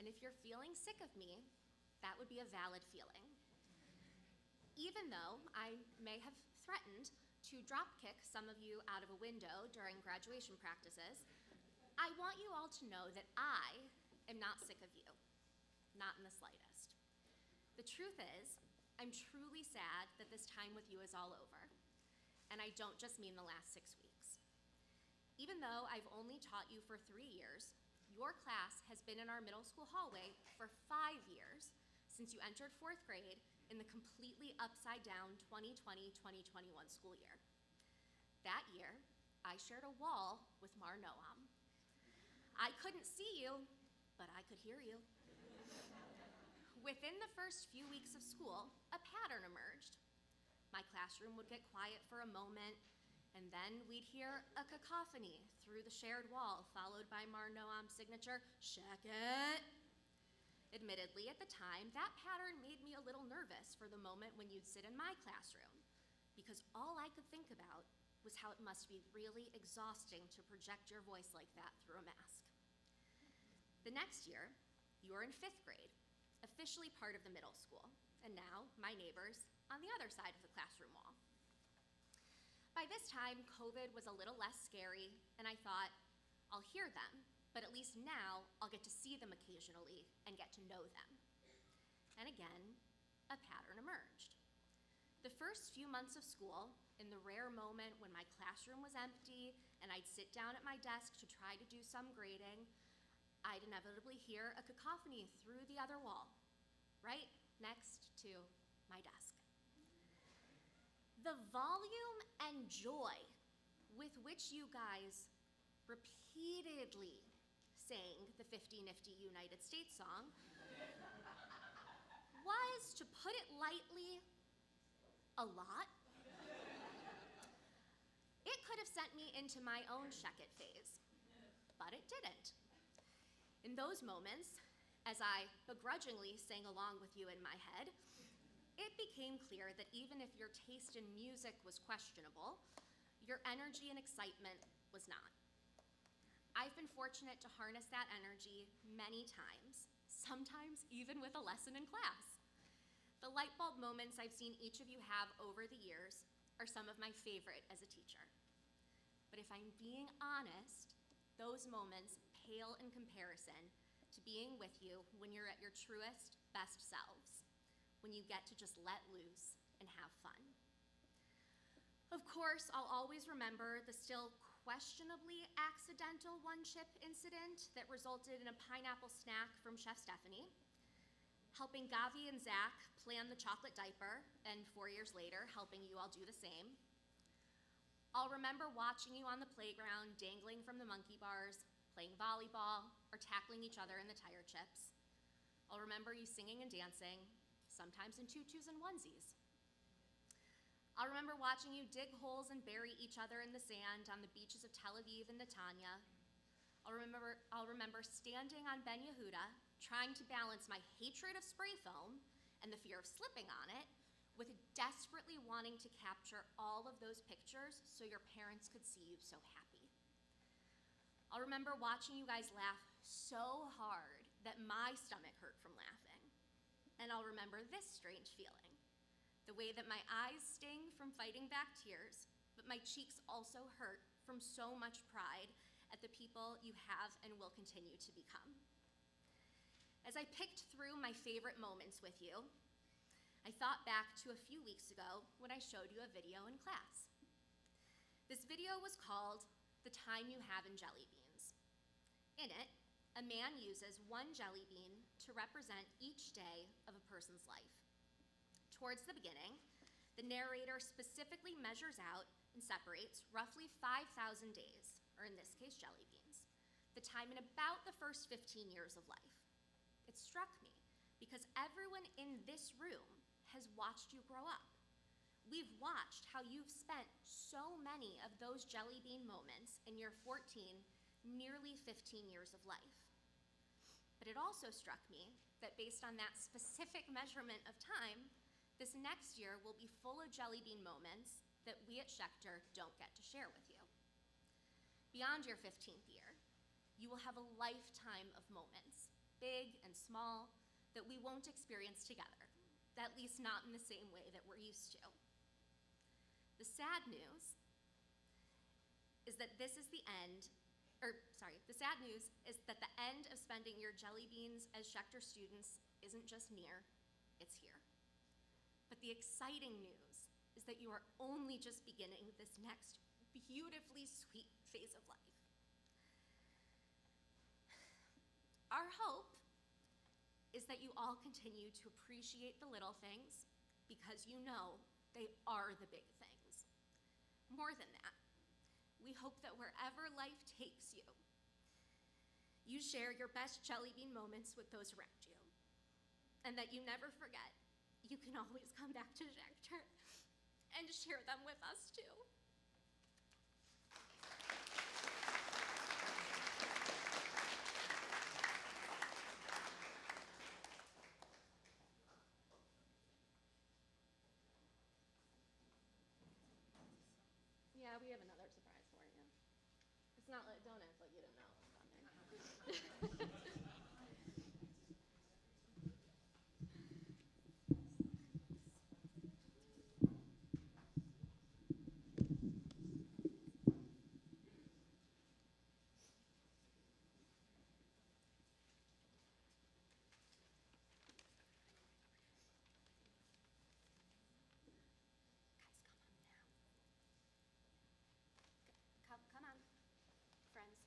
And if you're feeling sick of me, that would be a valid feeling. Even though I may have threatened to dropkick some of you out of a window during graduation practices, I want you all to know that I am not sick of you, not in the slightest. The truth is, I'm truly sad that this time with you is all over. And I don't just mean the last 6 weeks. Even though I've only taught you for 3 years, your class has been in our middle school hallway for 5 years since you entered 4th grade in the completely upside down 2020-2021 school year. That year, I shared a wall with Mar Noam. I couldn't see you, but I could hear you. Within the first few weeks of school, a pattern emerged. My classroom would get quiet for a moment, and then we'd hear a cacophony through the shared wall, followed by Mar Noam's signature, Schechter. Admittedly, at the time, that pattern made me a little nervous for the moment when you'd sit in my classroom, because all I could think about was how it must be really exhausting to project your voice like that through a mask. The next year, you were in 5th grade, officially part of the middle school, and now my neighbors on the other side of the classroom wall. By this time, COVID was a little less scary, and I thought, I'll hear them, but at least now I'll get to see them occasionally and get to know them. And again, a pattern emerged. The first few months of school, in the rare moment when my classroom was empty and I'd sit down at my desk to try to do some grading, I'd inevitably hear a cacophony through the other wall, right next to my desk. The volume and joy with which you guys repeatedly sang the 50 Nifty United States song was, to put it lightly, a lot. It could have sent me into my own Schechter phase, but it didn't. In those moments, as I begrudgingly sang along with you in my head, it became clear that even if your taste in music was questionable, your energy and excitement was not. I've been fortunate to harness that energy many times, sometimes even with a lesson in class. The light bulb moments I've seen each of you have over the years are some of my favorite as a teacher. But if I'm being honest, those moments pale in comparison to being with you when you're at your truest, best selves, when you get to just let loose and have fun. Of course, I'll always remember the still questionably accidental one-chip incident that resulted in a pineapple snack from Chef Stephanie, helping Gavi and Zach plan the chocolate diaper, and 4 years later, helping you all do the same. I'll remember watching you on the playground, dangling from the monkey bars, playing volleyball, or tackling each other in the tire chips. I'll remember you singing and dancing, sometimes in tutus and onesies. I'll remember watching you dig holes and bury each other in the sand on the beaches of Tel Aviv and Netanya. I'll remember standing on Ben Yehuda, trying to balance my hatred of spray foam and the fear of slipping on it, with desperately wanting to capture all of those pictures so your parents could see you so happy. I'll remember watching you guys laugh so hard that my stomach hurt from laughing. And I'll remember this strange feeling, the way that my eyes sting from fighting back tears, but my cheeks also hurt from so much pride at the people you have and will continue to become. As I picked through my favorite moments with you, I thought back to a few weeks ago when I showed you a video in class. This video was called "The Time You Have in Jelly Beans." In it, a man uses one jelly bean to represent each day of a person's life. Towards the beginning, the narrator specifically measures out and separates roughly 5,000 days, or in this case, jelly beans, the time in about the first 15 years of life. It struck me because everyone in this room has watched you grow up. We've watched how you've spent so many of those jelly bean moments in your 14, nearly 15 years of life. But it also struck me that based on that specific measurement of time, this next year will be full of jelly bean moments that we at Schechter don't get to share with you. Beyond your 15th year, you will have a lifetime of moments, big and small, that we won't experience together, at least not in the same way that we're used to. The sad news is that the sad news is that the end of spending your jelly beans as Schechter students isn't just near, it's here. But the exciting news is that you are only just beginning this next beautifully sweet phase of life. Our hope is that you all continue to appreciate the little things because you know they are the big things. More than that, we hope that wherever life takes you, you share your best jelly bean moments with those around you, and that you never forget you can always come back to Schechter and share them with us too. Yeah, we have another surprise for you. It's not like, don't act like you didn't know it was coming. Come on, friends.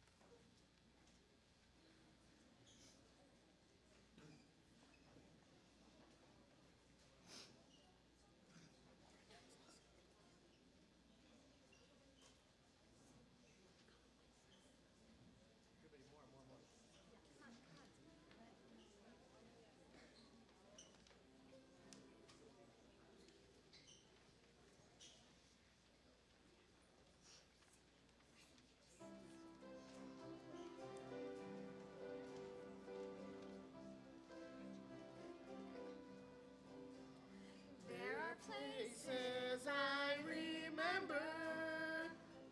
There are places I remember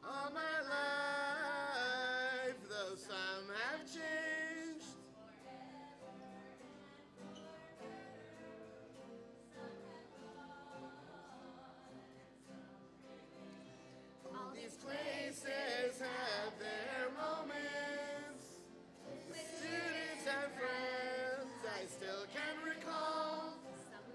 all my life, though some have changed. All these places have their moments with students and friends I still can recall.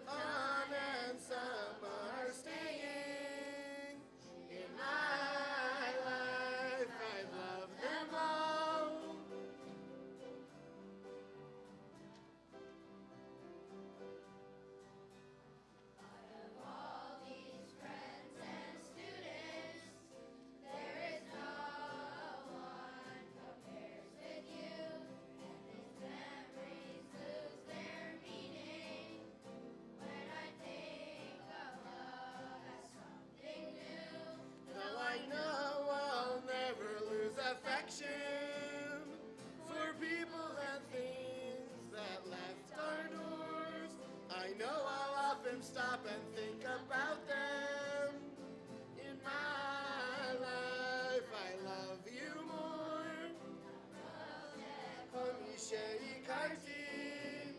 On and some are staying in my life. I love them all. All these friends and students, there is no one compares with you, and these memories lose their meaning when I think of love as something new. Though I know I'll never lose affection for people and things that left our doors, I know I'll often stop and think about them. In my life, I love you more. Hamisha Ikarti,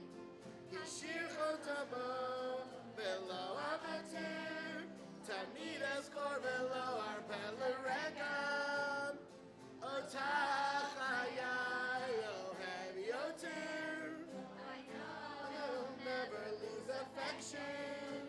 Ishir Chotabo, Velo Avatir, Tamid Eskor Velo Arpel Regam, Otach Hayai Ohev Yotir. I know I'll never lose affection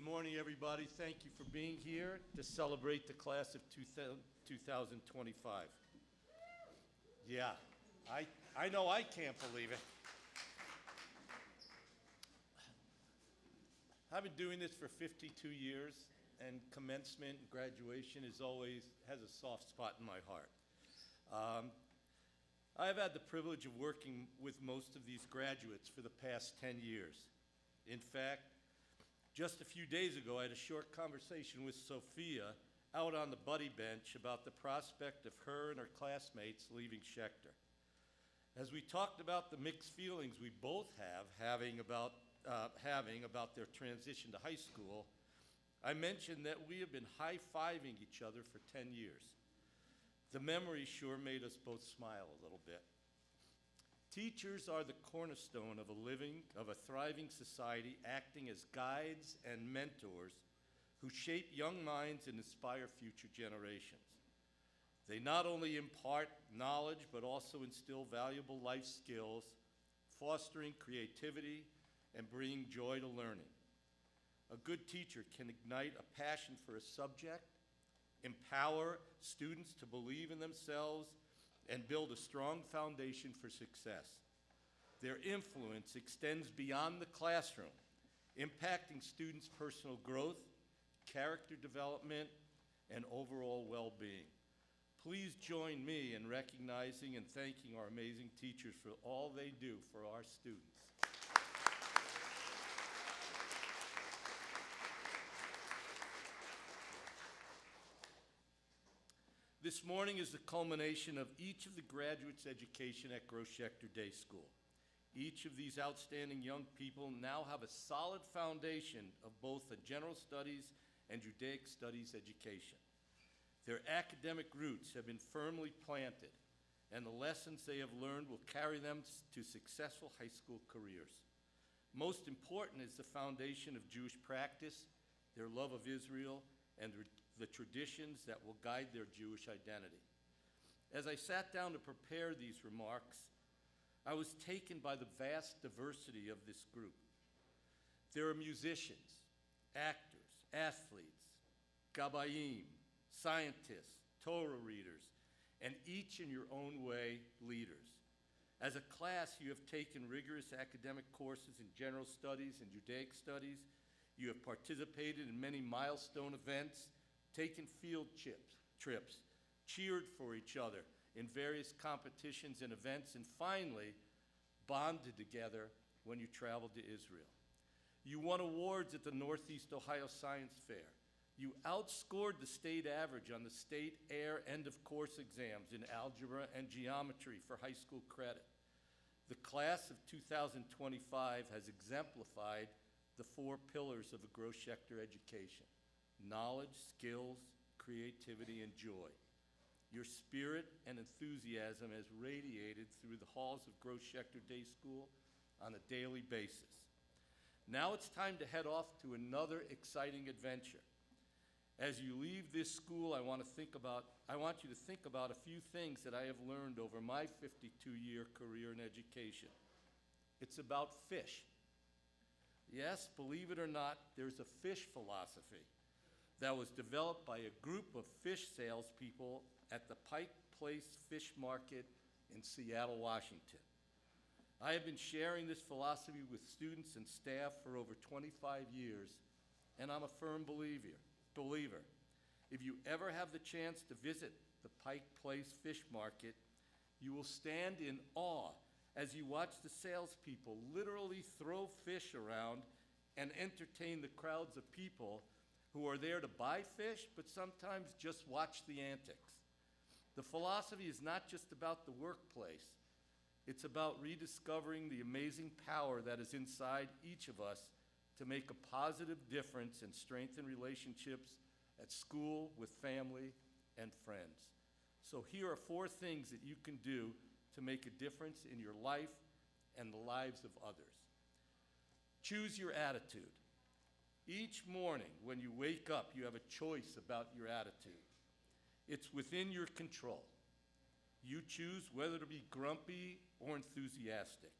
morning, everybody. Thank you for being here to celebrate the class of 2025. Yeah, I know I can't believe it. I've been doing this for 52 years, and commencement and graduation has a soft spot in my heart. I've had the privilege of working with most of these graduates for the past 10 years. In fact, just a few days ago, I had a short conversation with Sophia out on the buddy bench about the prospect of her and her classmates leaving Schechter. As we talked about the mixed feelings we both have having about their transition to high school, I mentioned that we have been high-fiving each other for 10 years. The memory sure made us both smile a little bit. Teachers are the cornerstone of a thriving society, acting as guides and mentors who shape young minds and inspire future generations. They not only impart knowledge, but also instill valuable life skills, fostering creativity and bringing joy to learning. A good teacher can ignite a passion for a subject, empower students to believe in themselves, and build a strong foundation for success. Their influence extends beyond the classroom, impacting students' personal growth, character development, and overall well-being. Please join me in recognizing and thanking our amazing teachers for all they do for our students. This morning is the culmination of each of the graduates' education at Schechter Day School. Each of these outstanding young people now have a solid foundation of both a general studies and Judaic studies education. Their academic roots have been firmly planted, and the lessons they have learned will carry them to successful high school careers. Most important is the foundation of Jewish practice, their love of Israel, and the traditions that will guide their Jewish identity. As I sat down to prepare these remarks, I was taken by the vast diversity of this group. There are musicians, actors, athletes, gabayim, scientists, Torah readers, and each in your own way, leaders. As a class, you have taken rigorous academic courses in general studies and Judaic studies. You have participated in many milestone events, taken field trips, cheered for each other in various competitions and events, and finally, bonded together when you traveled to Israel. You won awards at the Northeast Ohio Science Fair. You outscored the state average on the state air end-of-course exams in algebra and geometry for high school credit. The class of 2025 has exemplified the four pillars of a Schechter education: knowledge, skills, creativity, and joy. Your spirit and enthusiasm has radiated through the halls of Schechter Day School on a daily basis. Now it's time to head off to another exciting adventure. As you leave this school, I want you to think about a few things that I have learned over my 52-year career in education. It's about fish. Yes, believe it or not, there's a fish philosophy that was developed by a group of fish salespeople at the Pike Place Fish Market in Seattle, Washington. I have been sharing this philosophy with students and staff for over 25 years, and I'm a firm believer. If you ever have the chance to visit the Pike Place Fish Market, you will stand in awe as you watch the salespeople literally throw fish around and entertain the crowds of people who are there to buy fish, but sometimes just watch the antics. The philosophy is not just about the workplace. It's about rediscovering the amazing power that is inside each of us to make a positive difference and strengthen relationships at school, with family, and friends. So here are 4 things that you can do to make a difference in your life and the lives of others. Choose your attitude. Each morning when you wake up, you have a choice about your attitude. It's within your control. You choose whether to be grumpy or enthusiastic,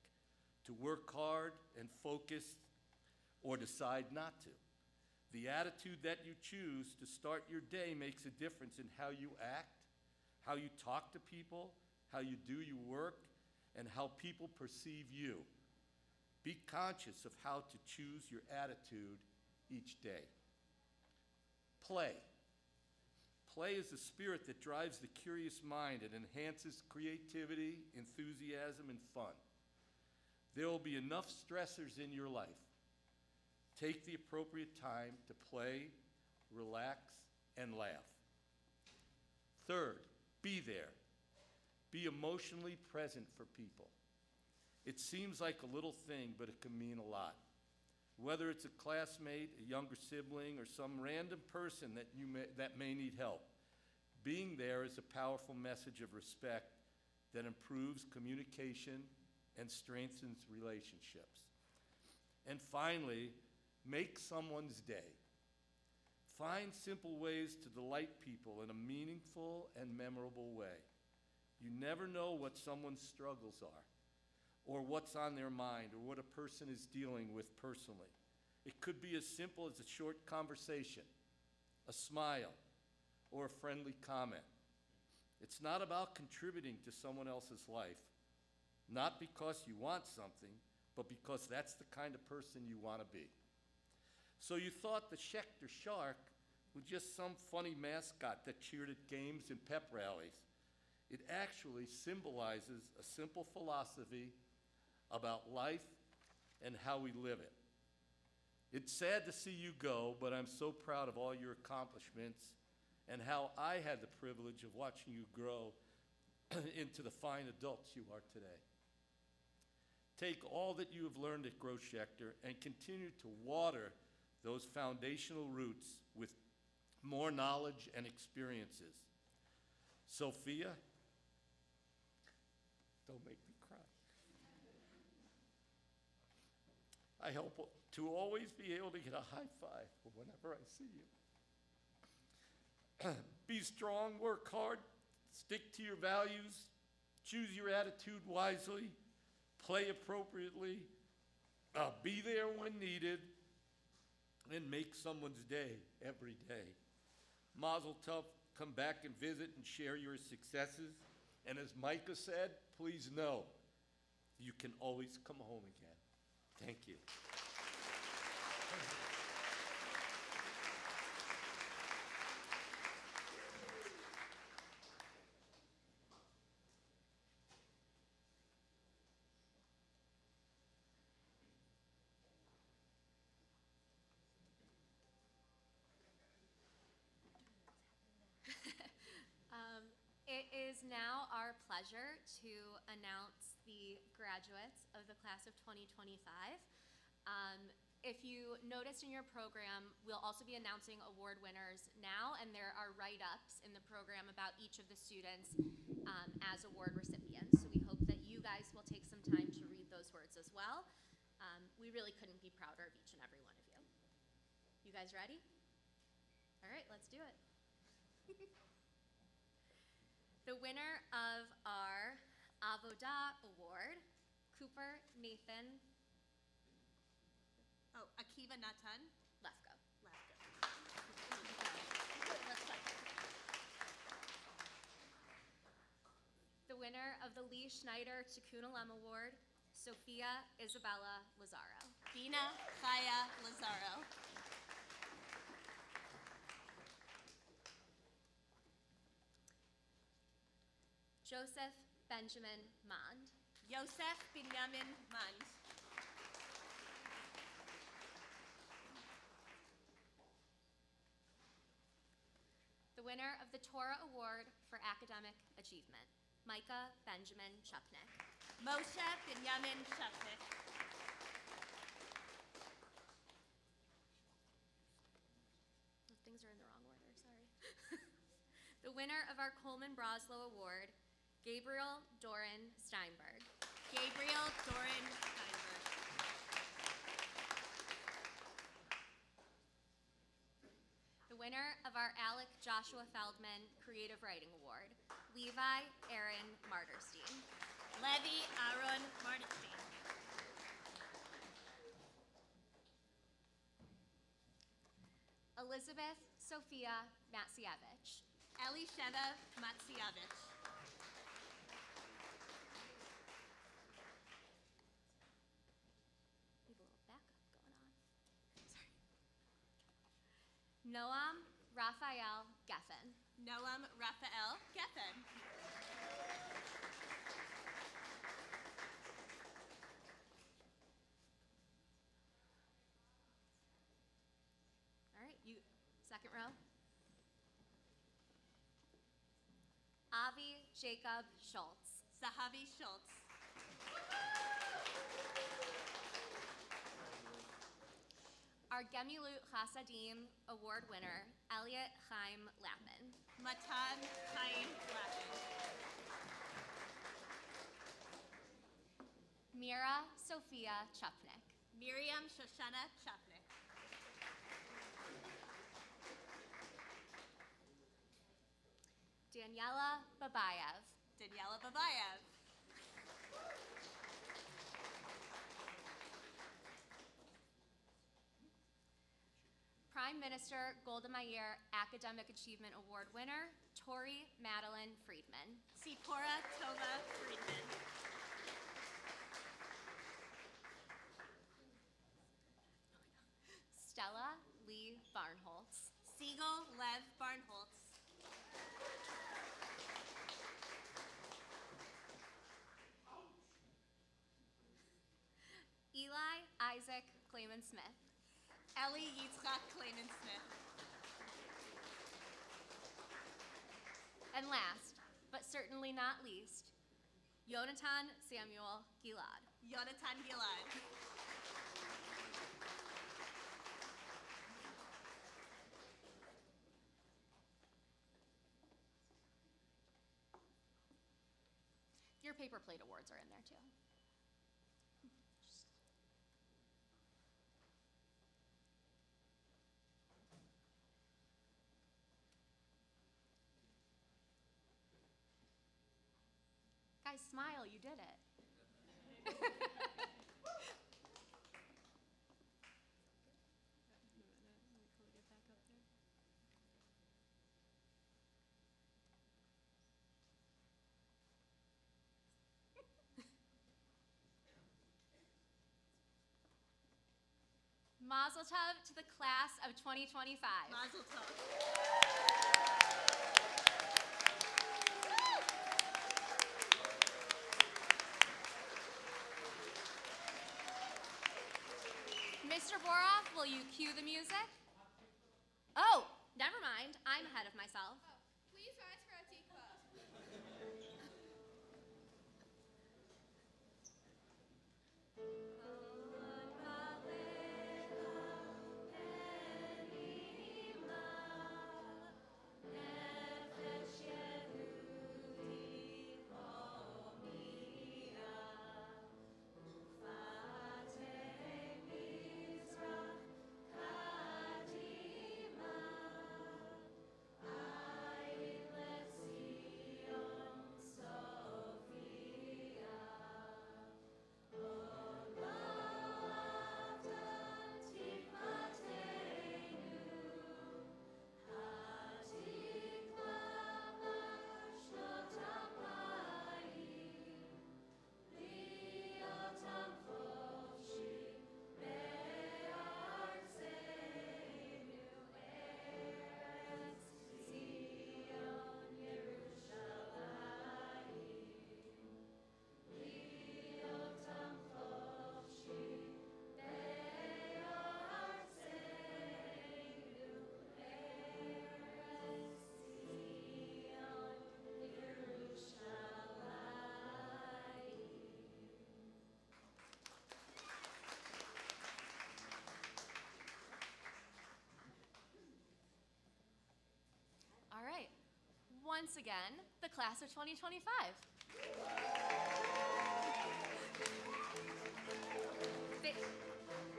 to work hard and focus, or decide not to. The attitude that you choose to start your day makes a difference in how you act, how you talk to people, how you do your work, and how people perceive you. Be conscious of how to choose your attitude each day. Play. Play is the spirit that drives the curious mind and enhances creativity, enthusiasm, and fun. There will be enough stressors in your life. Take the appropriate time to play, relax, and laugh. Third, be there. Be emotionally present for people. It seems like a little thing, but it can mean a lot. Whether it's a classmate, a younger sibling, or some random person that may need help, being there is a powerful message of respect that improves communication and strengthens relationships. And finally, make someone's day. Find simple ways to delight people in a meaningful and memorable way. You never know what someone's struggles are, or what's on their mind, or what a person is dealing with personally. It could be as simple as a short conversation, a smile, or a friendly comment. It's not about contributing to someone else's life, not because you want something, but because that's the kind of person you want to be. So you thought the Schechter Shark was just some funny mascot that cheered at games and pep rallies. It actually symbolizes a simple philosophy about life and how we live it. It's sad to see you go, but I'm so proud of all your accomplishments and how I had the privilege of watching you grow into the fine adults you are today. Take all that you have learned at Gross Schechter and continue to water those foundational roots with more knowledge and experiences. Sophia, don't make me cry. I hope to always be able to get a high five whenever I see you. Be strong, work hard, stick to your values, choose your attitude wisely, play appropriately, be there when needed, and make someone's day every day. Mazel tov, come back and visit and share your successes. And as Micah said, please know you can always come home again. Thank you. It is now our pleasure to announce the graduates of the class of 2025. If you noticed in your program, we'll also be announcing award winners now, and there are write-ups in the program about each of the students as award recipients. So we hope that you guys will take some time to read those words as well. We really couldn't be prouder of each and every one of you. You guys ready? All right, let's do it. The winner of our Avodah Award, Cooper Nathan. Oh, Akiva Natan. Lefko. The winner of the Lee Schneider Tikkun Olam Award, Sophia Isabella Lazaro. Bina Chaya Lazaro. Joseph Benjamin Mond. Yosef Binyamin Mand. The winner of the Torah Award for Academic Achievement, Micah Benjamin Chupnik. Moshe Binyamin Chupnik. Things are in the wrong order, sorry. The winner of our Coleman Broslow Award, Gabriel Doran Steinberg. Gabriel Doran Steinberg. The winner of our Alec Joshua Feldman Creative Writing Award, Levi Aaron Marderstein. Levi Aaron Marderstein. Elizabeth Sofia Matsievich. Elisheva Matsievich. We have a little backup going on. Sorry. Noam Raphael Geffen. Noam Raphael Geffen. All right, you, second row. Avi Jacob Schultz. Zahavi Schultz. Our Gemilut Chasadim Award winner, Elliot Chaim Lappin. Matan Chaim Lappin. Mira Sophia Chupnik. Miriam Shoshana Chupnik. Daniela Babayev. Daniela Babayev. Prime Minister Golda Meir Academic Achievement Award winner, Tori Madeline Friedman. Sipora Tova Friedman. Stella Lee Barnholtz. Siegel Lev Barnholtz. Eli Isaac Clayman Smith. Ellie Yitzchak Clayman Smith. And last, but certainly not least, Yonatan Samuel Gilad. Yonatan Gilad. Your paper plate awards are in there too. Guys, smile, you did it. Mazel tov to the class of 2025. Mazel tov. Mr. Boroff, will you cue the music? Oh, never mind. I'm ahead of myself. Please rise for Atikva. All right. Once again, the class of 2025.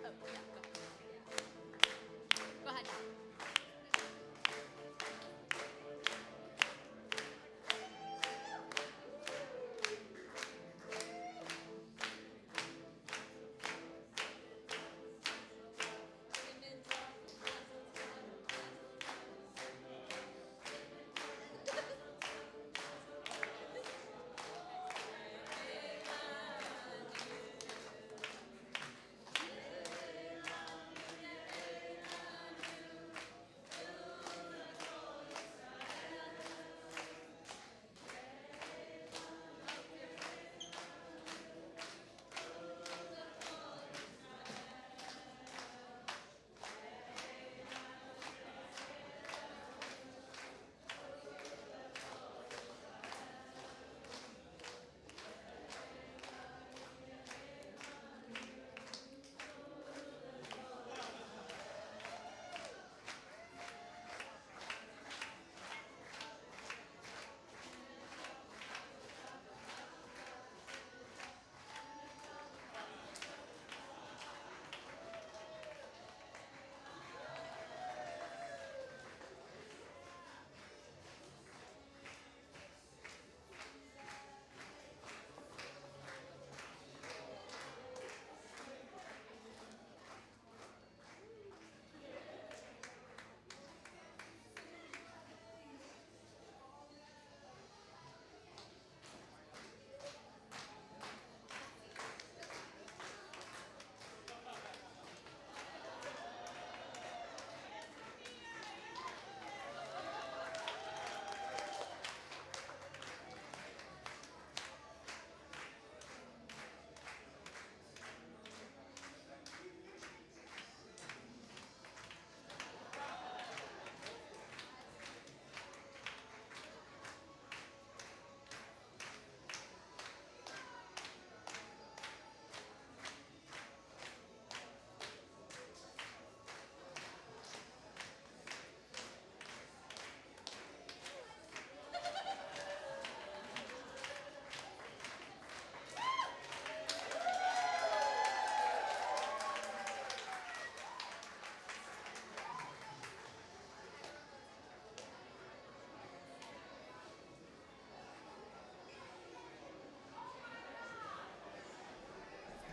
Oh, yeah, go ahead.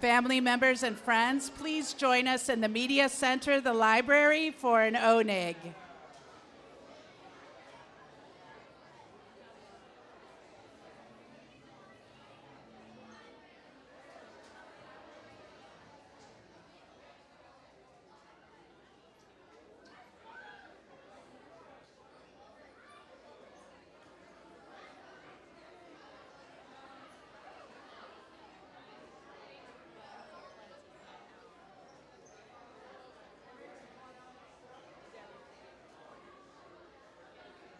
Family members and friends, please join us in the Media Center, the library, for an ONIG.